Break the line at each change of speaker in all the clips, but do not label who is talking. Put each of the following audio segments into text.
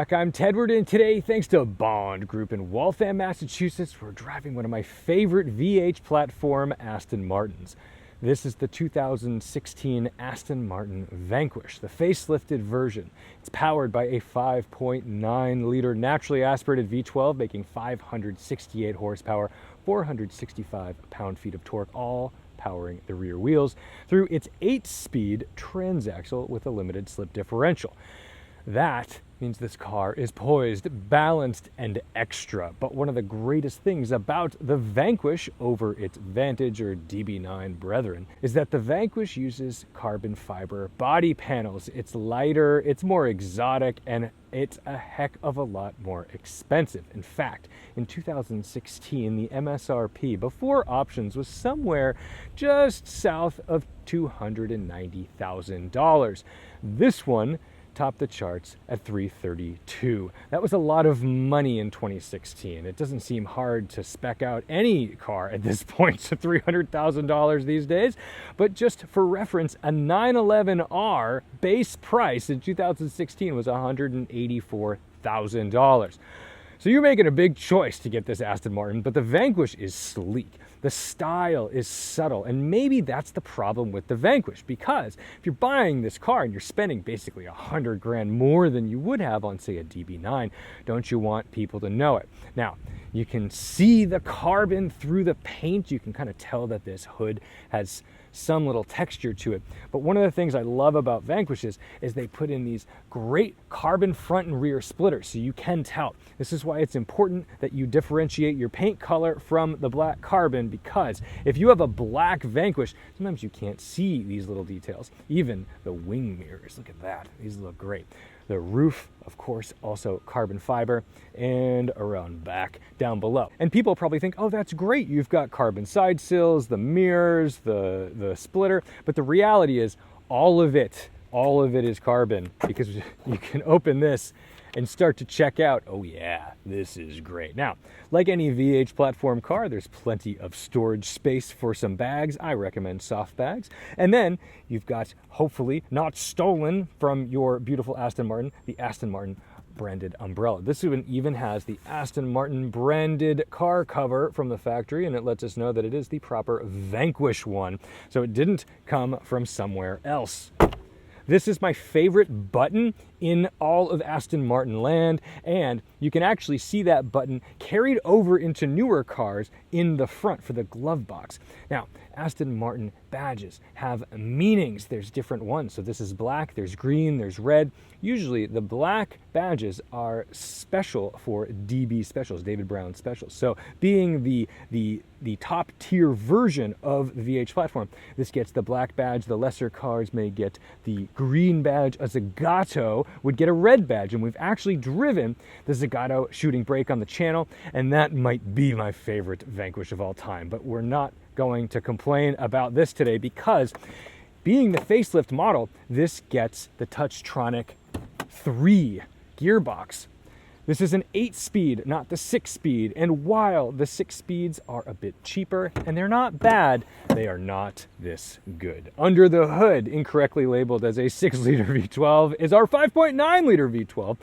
back. I'm Tedward, and today, thanks to Bond Group in Waltham, Massachusetts, we're driving one of my favorite VH platform Aston Martins. This is the 2016 Aston Martin Vanquish, the facelifted version. It's powered by a 5.9-liter naturally aspirated V12, making 568 horsepower, 465 pound-feet of torque, all powering the rear wheels through its 8-speed transaxle with a limited slip differential. That means this car is poised, balanced, and extra. But one of the greatest things about the Vanquish over its Vantage or DB9 brethren is that the Vanquish uses carbon fiber body panels. It's lighter, it's more exotic, and it's a heck of a lot more expensive. In fact, in 2016, the MSRP before options was somewhere just south of $290,000. This one topped the charts at $332,000. That was a lot of money in 2016. It doesn't seem hard to spec out any car at this point to $300,000 these days, but just for reference, a 911R base price in 2016 was $184,000. So you're making a big choice to get this Aston Martin, but the Vanquish is sleek. The style is subtle, and maybe that's the problem with the Vanquish, because if you're buying this car and you're spending basically $100,000 more than you would have on, say, a DB9, don't you want people to know it? Now, you can see the carbon through the paint. You can kind of tell that this hood has some little texture to it. But one of the things I love about Vanquishes is they put in these great carbon front and rear splitters, so you can tell. This is why it's important that you differentiate your paint color from the black carbon, because if you have a black Vanquish, sometimes you can't see these little details. Even the wing mirrors, look at that. These look great. The roof, of course, also carbon fiber, and around back down below. And people probably think, oh, that's great. You've got carbon side sills, the mirrors, the splitter. But the reality is all of it is carbon, because you can open this and start to check out, oh yeah, this is great. Now, like any VH platform car, there's plenty of storage space for some bags. I recommend soft bags. And then you've got, hopefully not stolen from your beautiful Aston Martin, the Aston Martin branded umbrella. This one even has the Aston Martin branded car cover from the factory, and it lets us know that it is the proper Vanquish one. So it didn't come from somewhere else. This is my favorite button in all of Aston Martin land, and you can actually see that button carried over into newer cars in the front for the glove box. Now, Aston Martin badges have meanings. There's different ones. So this is black, there's green, there's red. Usually the black badges are special for DB specials, David Brown specials. So being the top tier version of the VH platform, this gets the black badge. The lesser cars may get the green badge. A Zagato would get a red badge, and we've actually driven the Zagato shooting brake on the channel, and that might be my favorite Vanquish of all time. But we're not going to complain about this today, because being the facelift model, this gets the Touchtronic 3 gearbox. This is an 8-speed, not the 6-speed, and while the 6 speeds are a bit cheaper and they're not bad, they are not this good. Under the hood, incorrectly labeled as a 6-liter V12, is our 5.9-liter V12.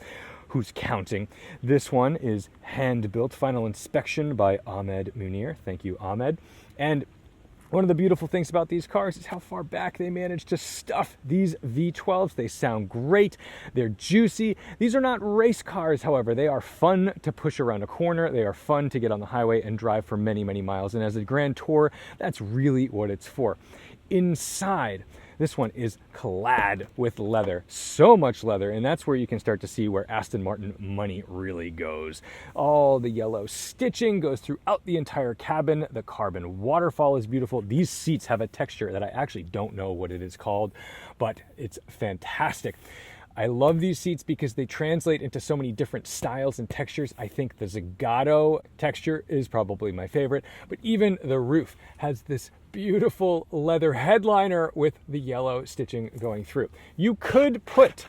Who's counting? This one is hand-built, final inspection by Ahmed Munir. Thank you, Ahmed. And one of the beautiful things about these cars is how far back they managed to stuff these V12s. They sound great. They're juicy. These are not race cars, however. They are fun to push around a corner. They are fun to get on the highway and drive for many, many miles. And as a Grand Tour, that's really what it's for. Inside, this one is clad with leather, so much leather, and that's where you can start to see where Aston Martin money really goes. All the yellow stitching goes throughout the entire cabin. The carbon waterfall is beautiful. These seats have a texture that I actually don't know what it is called, but it's fantastic. I love these seats because they translate into so many different styles and textures. I think the Zagato texture is probably my favorite, but even the roof has this beautiful leather headliner with the yellow stitching going through. You could put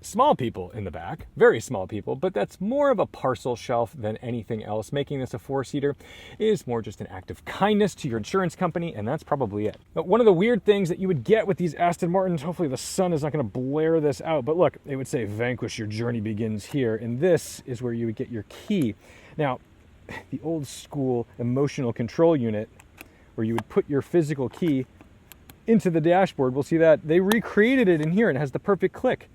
small people in the back, very small people, but that's more of a parcel shelf than anything else. Making this a 4-seater is more just an act of kindness to your insurance company, and that's probably it. But one of the weird things that you would get with these Aston Martins, hopefully the sun is not going to blare this out, but look, it would say Vanquish, your journey begins here, and this is where you would get your key. Now, the old school emotional control unit, where you would put your physical key into the dashboard, we'll see that they recreated it in here and it has the perfect click.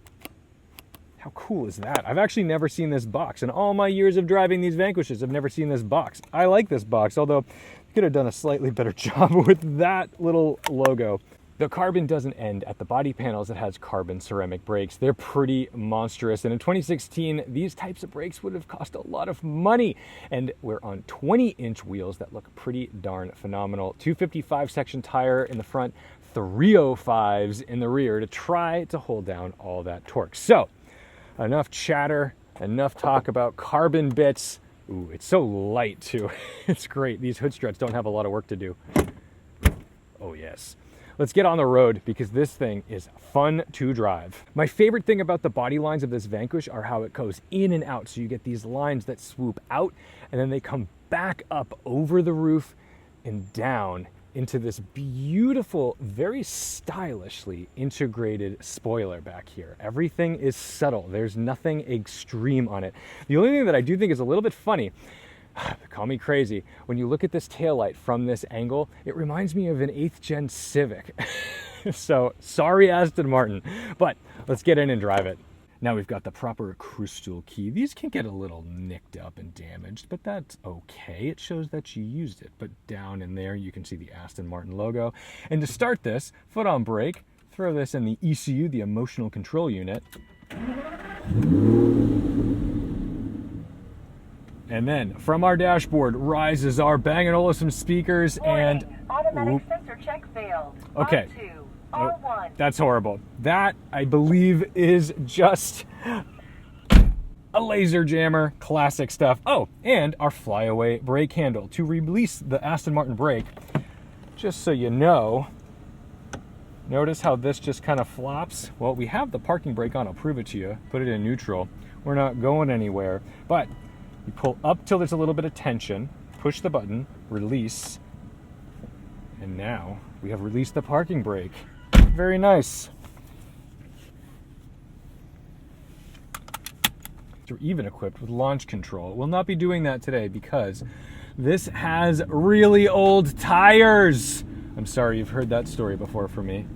How cool is that? I've actually never seen this box. In all my years of driving these Vanquishes, I've never seen this box. I like this box, although I could have done a slightly better job with that little logo. The carbon doesn't end at the body panels. It has carbon ceramic brakes. They're pretty monstrous. And in 2016, these types of brakes would have cost a lot of money. And we're on 20-inch wheels that look pretty darn phenomenal. 255 section tire in the front, 305s in the rear to try to hold down all that torque. So, enough chatter, enough talk about carbon bits. Ooh, it's so light too. It's great. These hood struts don't have a lot of work to do. Oh yes. Let's get on the road because this thing is fun to drive. My favorite thing about the body lines of this Vanquish are how it goes in and out. So you get these lines that swoop out and then they come back up over the roof and down into this beautiful, very stylishly integrated spoiler back here. Everything is subtle. There's nothing extreme on it. The only thing that I do think is a little bit funny, call me crazy, when you look at this taillight from this angle, it reminds me of an 8th gen Civic. So sorry, Aston Martin, but let's get in and drive it. Now we've got the proper crystal key. These can get a little nicked up and damaged, but that's okay. It shows that you used it. But down in there, you can see the Aston Martin logo. And to start this, foot on brake, throw this in the ECU, the emotional control unit. And then from our dashboard rises our Bang & Olufsen speakers.
Warning,
And
automatic sensor check failed.
Okay.
R2, R1.
That's horrible. That, I believe, is just a laser jammer. Classic stuff. Oh, and our flyaway brake handle. To release the Aston Martin brake, just so you know, notice how this just kind of flops? Well, we have the parking brake on. I'll prove it to you. Put it in neutral. We're not going anywhere. But you pull up till there's a little bit of tension, push the button, release, and now we have released the parking brake. Very nice. We're even equipped with launch control. We'll not be doing that today because this has really old tires. I'm sorry, you've heard that story before from me.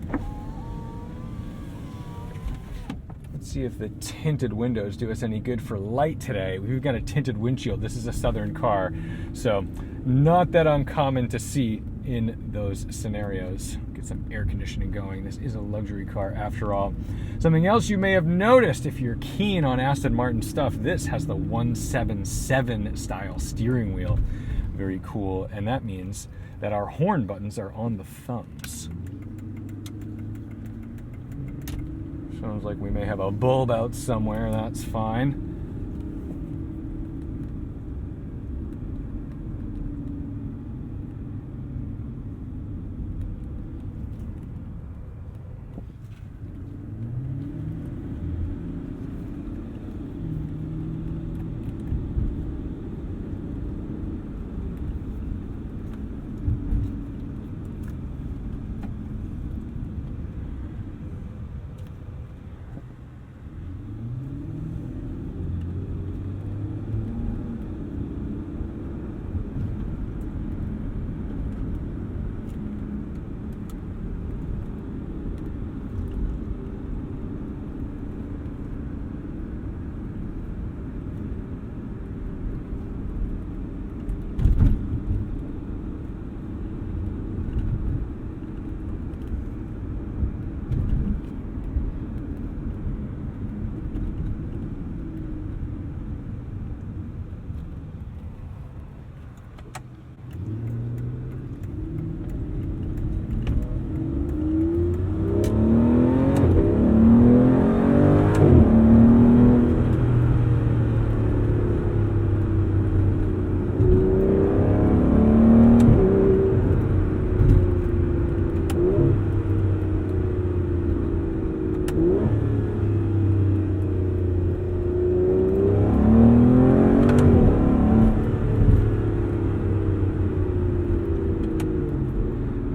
Let's see if the tinted windows do us any good for light today. We've got a tinted windshield. This is a Southern car, so not that uncommon to see in those scenarios. Get some air conditioning going. This is a luxury car after all. Something else you may have noticed if you're keen on Aston Martin stuff, this has the 177 style steering wheel. Very cool, and that means that our horn buttons are on the thumbs. Sounds like we may have a bulb out somewhere. That's fine.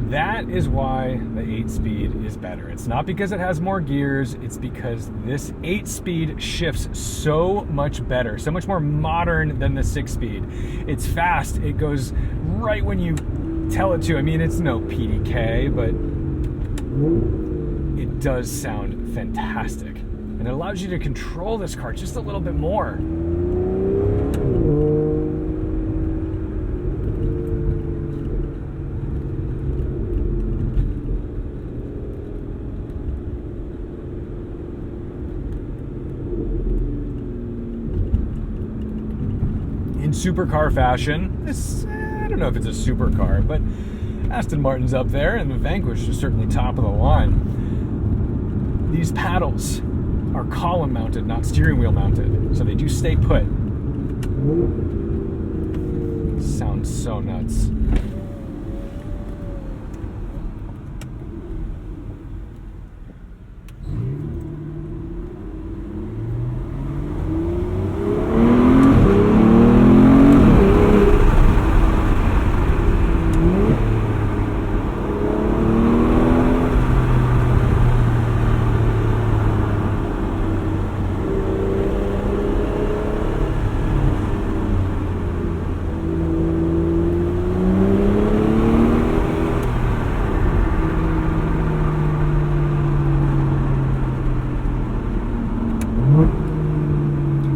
That is why the 8-speed is better. It's not because it has more gears, it's because this 8-speed shifts so much better, so much more modern than the 6-speed. It's fast, it goes right when you tell it to. I mean, it's no PDK, but it does sound fantastic. And it allows you to control this car just a little bit more. In supercar fashion, this, I don't know if it's a supercar, but Aston Martin's up there, and the Vanquish is certainly top of the line. These paddles are column mounted, not steering wheel mounted, so they do stay put. Sounds so nuts.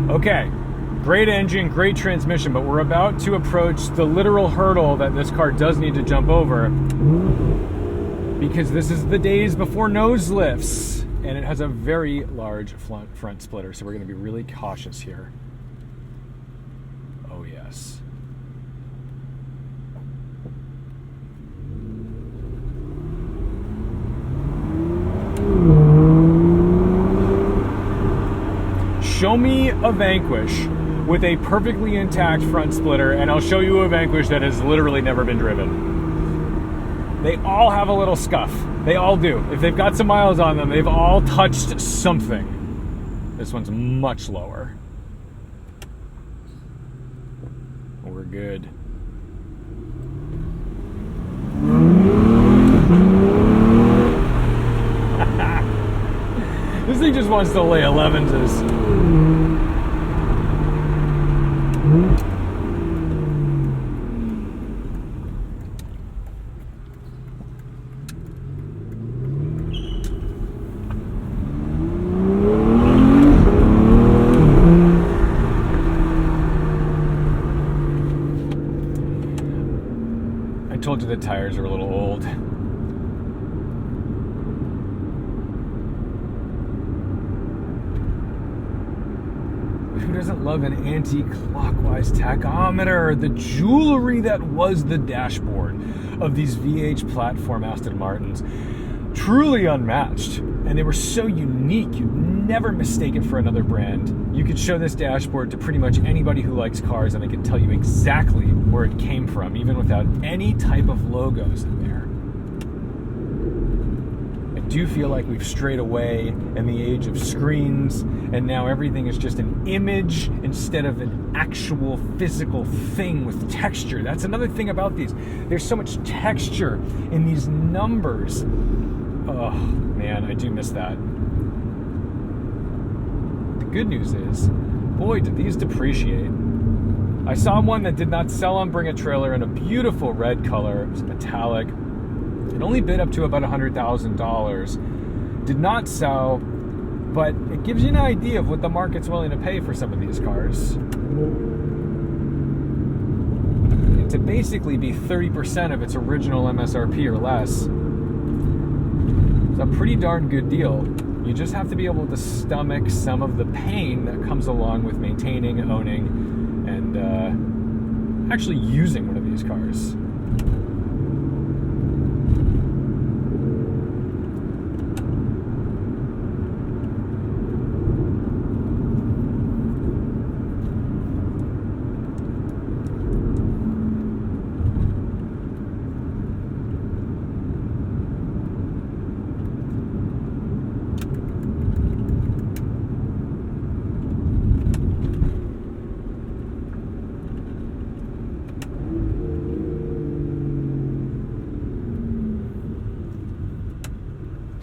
Okay, great engine, great transmission, but we're about to approach the literal hurdle that this car does need to jump over, because this is the days before nose lifts, and it has a very large front splitter, so we're going to be really cautious here. Oh yes. Show me a Vanquish with a perfectly intact front splitter, and I'll show you a Vanquish that has literally never been driven. They all have a little scuff. They all do. If they've got some miles on them, they've all touched something. This one's much lower. We're good. This thing just wants to lay 11s. I told you the tires are a little old. Who doesn't love an anti-clockwise tachometer? The jewelry that was the dashboard of these VH platform Aston Martins. Truly unmatched. And they were so unique, you'd never mistake it for another brand. You could show this dashboard to pretty much anybody who likes cars and they could tell you exactly where it came from, even without any type of logos in there. I do feel like we've strayed away in the age of screens, and now everything is just an image instead of an actual physical thing with texture. That's another thing about these. There's so much texture in these numbers. Oh, man, I do miss that. The good news is, boy, did these depreciate. I saw one that did not sell on Bring a Trailer in a beautiful red color. It was metallic. It only bid up to about $100,000. Did not sell, but it gives you an idea of what the market's willing to pay for some of these cars. And to basically be 30% of its original MSRP or less, it's a pretty darn good deal. You just have to be able to stomach some of the pain that comes along with maintaining, owning, and actually using one of these cars.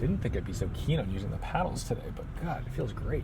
Didn't think I'd be so keen on using the paddles today, but God, it feels great.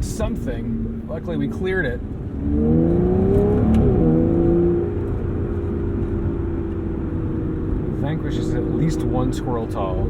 Something. Luckily we cleared it. Vanquish is at least 1 squirrel tall.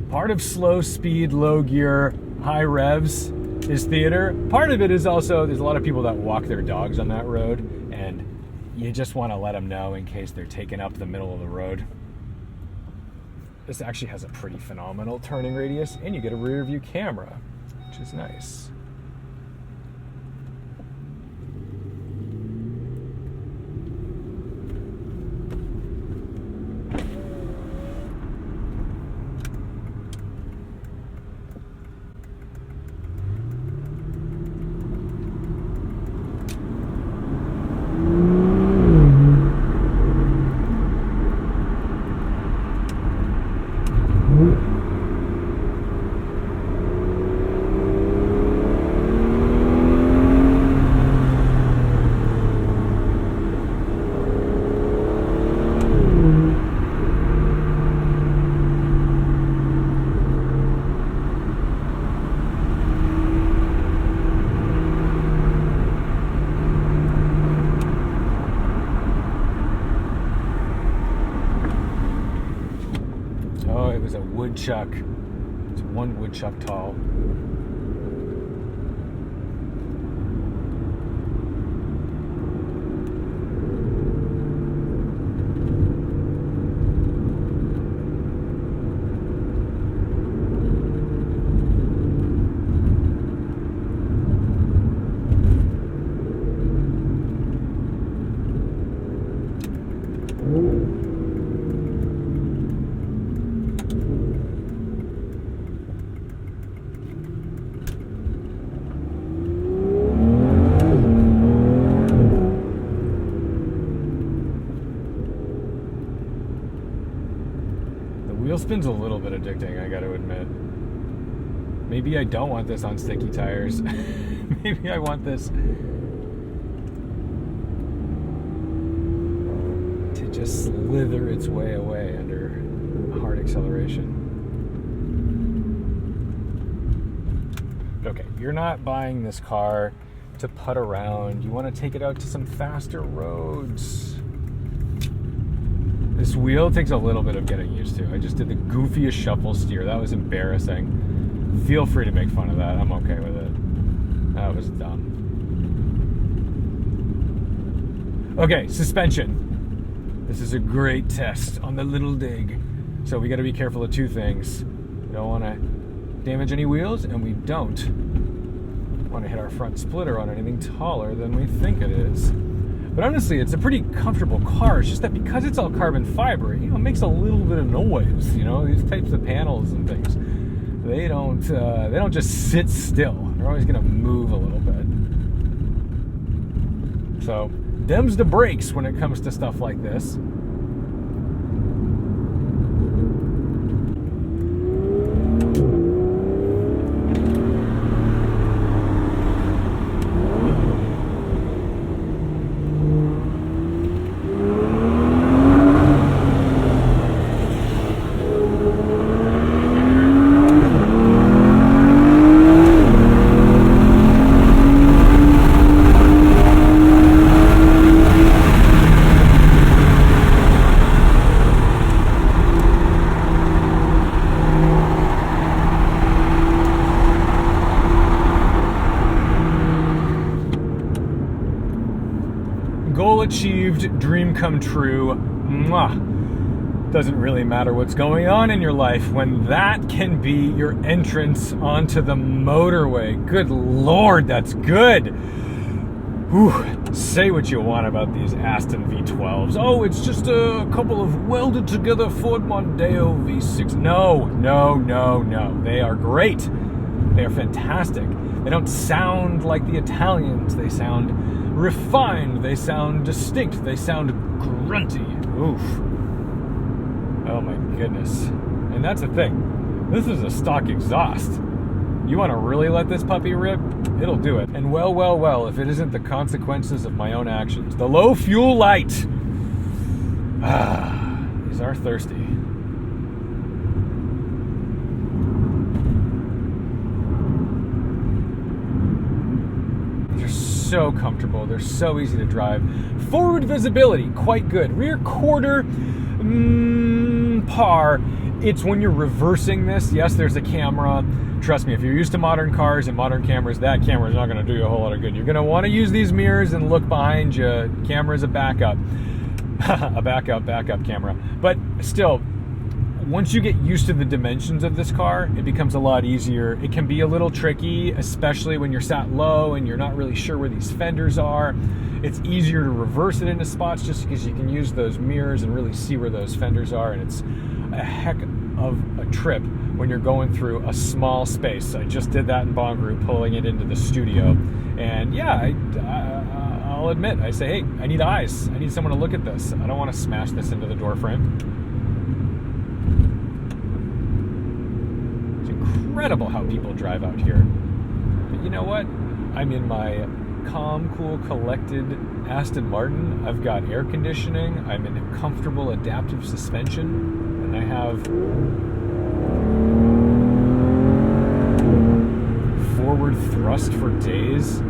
Part of slow speed, low gear, high revs is theater. Part of it is also, there's a lot of people that walk their dogs on that road, and you just want to let them know in case they're taking up the middle of the road. This actually has a pretty phenomenal turning radius, and you get a rear view camera, which is nice. Woodchuck. It's 1 woodchuck tall. Wheel spin's a little bit addicting, I gotta admit. Maybe I don't want this on sticky tires. Maybe I want this to just slither its way away under hard acceleration. But okay, you're not buying this car to putt around. You want to take it out to some faster roads. This wheel takes a little bit of getting used to. I just did the goofiest shuffle steer. That was embarrassing. Feel free to make fun of that. I'm okay with it. That was dumb. Okay, suspension. This is a great test on the little dig. So we got to be careful of 2 things. We don't want to damage any wheels, and we don't want to hit our front splitter on anything taller than we think it is. But honestly, it's a pretty comfortable car. It's just that because it's all carbon fiber, it makes a little bit of noise. These types of panels and things, they don't just sit still. They're always gonna move a little bit. So, them's the brakes when it comes to stuff like this. achieved, dream come true. Mwah. Doesn't really matter what's going on in your life when that can be your entrance onto the motorway. Good Lord, that's good. Whew. Say what you want about these Aston V12s. Oh, it's just a couple of welded together Ford Mondeo V6. No. They are great. They are fantastic. They don't sound like the Italians. They sound refined. They sound distinct. They sound grunty. Oof. Oh my goodness. And that's the thing. This is a stock exhaust. You want to really let this puppy rip? It'll do it. And well, if it isn't the consequences of my own actions. The low fuel light. These are thirsty. They're so comfortable. They're so easy to drive. Forward visibility, quite good. Rear quarter, par. It's when you're reversing this. Yes, there's a camera. Trust me, if you're used to modern cars and modern cameras, that camera is not going to do you a whole lot of good. You're going to want to use these mirrors and look behind you. Camera is a backup. A backup camera. But still, once you get used to the dimensions of this car, it becomes a lot easier. It can be a little tricky, especially when you're sat low and you're not really sure where these fenders are. It's easier to reverse it into spots just because you can use those mirrors and really see where those fenders are. And it's a heck of a trip when you're going through a small space. I just did that in Bonnaroo, pulling it into the studio. And yeah, I'll admit, I say, hey, I need eyes. I need someone to look at this. I don't want to smash this into the door frame. It's incredible how people drive out here. But you know what? I'm in my calm, cool, collected Aston Martin. I've got air conditioning. I'm in a comfortable adaptive suspension. And I have forward thrust for days.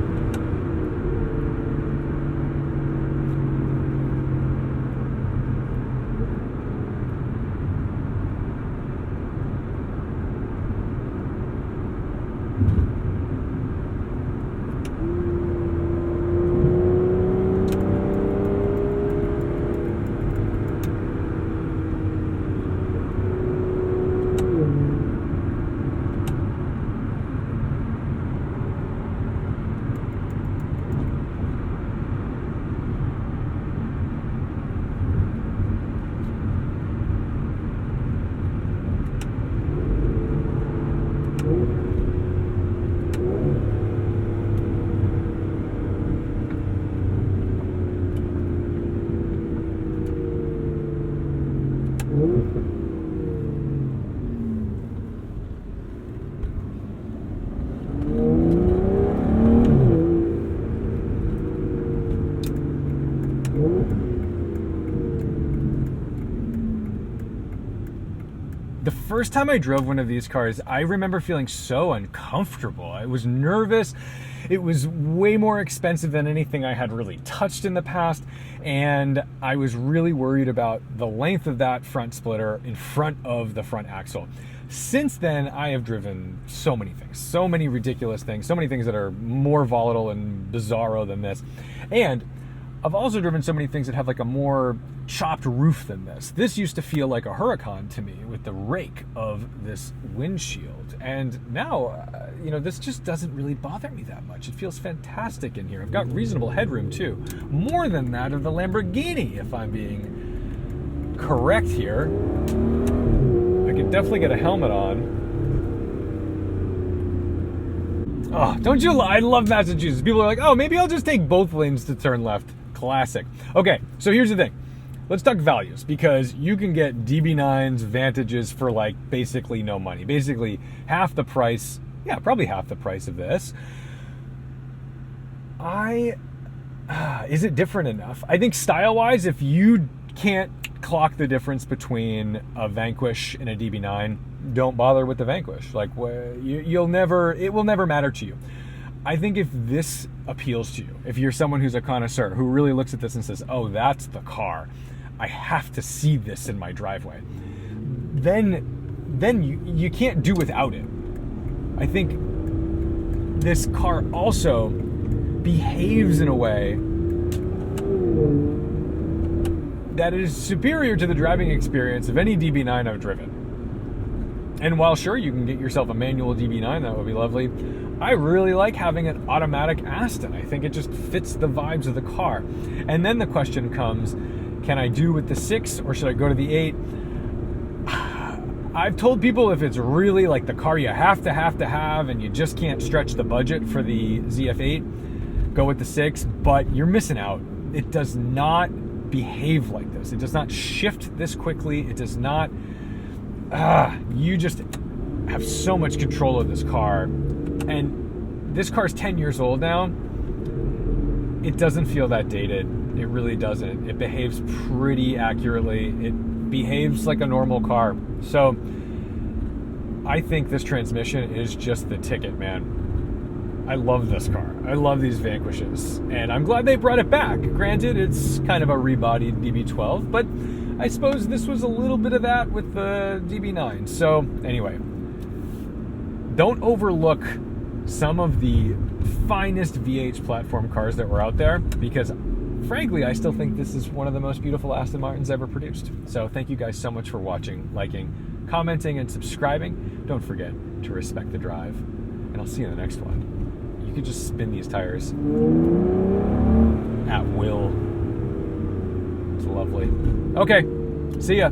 The first time I drove one of these cars, I remember feeling so uncomfortable. I was nervous. It was way more expensive than anything I had really touched in the past, and I was really worried about the length of that front splitter in front of the front axle. Since then, I have driven so many things, so many ridiculous things, so many things that are more volatile and bizarro than this. And I've also driven so many things that have like a more chopped roof than this. This used to feel like a Huracan to me with the rake of this windshield. And now, this just doesn't really bother me that much. It feels fantastic in here. I've got reasonable headroom too. More than that of the Lamborghini, if I'm being correct here. I could definitely get a helmet on. Oh, don't you? I love Massachusetts. People are like, oh, maybe I'll just take both lanes to turn left. Classic. Okay, so here's the thing. Let's talk values, because you can get DB9's Vantages for like basically no money. Basically half the price. Yeah, probably half the price of this. Is it different enough? I think style-wise, if you can't clock the difference between a Vanquish and a DB9, don't bother with the Vanquish. Like, it will never matter to you. I think if this appeals to you, if you're someone who's a connoisseur who really looks at this and says, oh, that's the car, I have to see this in my driveway, then you can't do without it. I think this car also behaves in a way that is superior to the driving experience of any DB9 I've driven. And while sure, you can get yourself a manual DB9, that would be lovely, I really like having an automatic Aston. I think it just fits the vibes of the car. And then the question comes, can I do with the 6 or should I go to the 8? I've told people if it's really like the car you have to have and you just can't stretch the budget for the ZF8, go with the 6, but you're missing out. It does not behave like this. It does not shift this quickly. It does not... you just have so much control of this car, and this car is 10 years old now. It doesn't feel that dated. It really doesn't. It behaves pretty accurately. It behaves like a normal car. So I think this transmission is just the ticket, man. I love this car. I love these Vanquishes, and I'm glad they brought it back. Granted, it's kind of a rebodied DB12, but I suppose this was a little bit of that with the DB9. So anyway, don't overlook some of the finest VH platform cars that were out there, because frankly, I still think this is one of the most beautiful Aston Martins ever produced. So thank you guys so much for watching, liking, commenting, and subscribing. Don't forget to respect the drive, and I'll see you in the next one. You could just spin these tires at will. It's lovely. Okay, see ya.